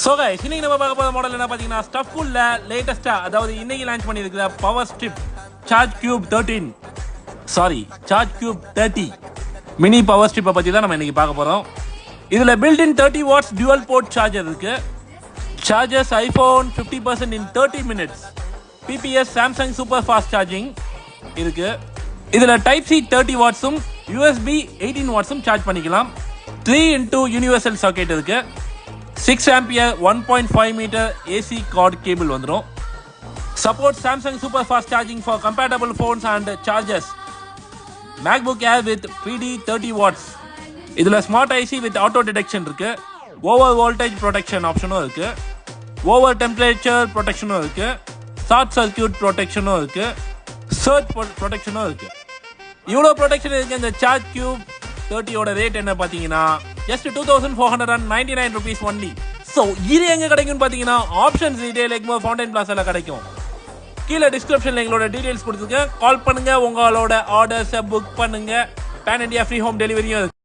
So guys, இன்னைக்கு நம்ம பார்க்க போற மாடல் என்ன பாத்தீங்கன்னா Stuffcool லேட்டஸ்டா அதாவது இன்னைக்கு லான்ச் பண்ணியிருக்கிற Power Strip ChargeCube13 ChargeCube30 mini Power Strip பத்தி தான் நம்ம இன்னைக்கு பார்க்க போறோம். இதுல built-in 30 watts dual port charger இருக்கு. Charges iPhone 50% in 30 minutes. PPS Samsung super fast charging இருக்கு. இதுல Type C 30 wattsum USB 18 wattsum charge பண்ணிக்கலாம். 3x universal socket இருக்கு. 6 ampere 1.5 meter AC cord cable வந்துரும். Support Samsung super fast charging for compatible phones and chargers. Macbook Air with PD 30 watts. இதுல smart IC with auto detection இருக்கு. Over voltage protection option இருக்கு. Over temperature protection இருக்கு. Short circuit protection இருக்கு. Surge protection இருக்கு. இவ்வளவு protection இருக்கு இந்த ChargeCube30 ஓட ரேட் என்ன பாத்தீங்கன்னா just 2499 rupees only. So இது எங்க கிடைக்கும்னு பாத்தீங்கன்னா ஆப்ஷன்ஸ் Retail Egmore ஃபவுண்டைன் பிளாசால கிடைக்கும். கீழ டிஸ்கிரிப்ஷன்ல எங்களோட டீடைல்ஸ் கொடுத்துருக்கேன். கால் பண்ணுங்க, உங்களோட ஆர்டர்ஸை புக் பண்ணுங்க. பேன் இந்தியா ஃப்ரீ ஹோம் டெலிவரியும்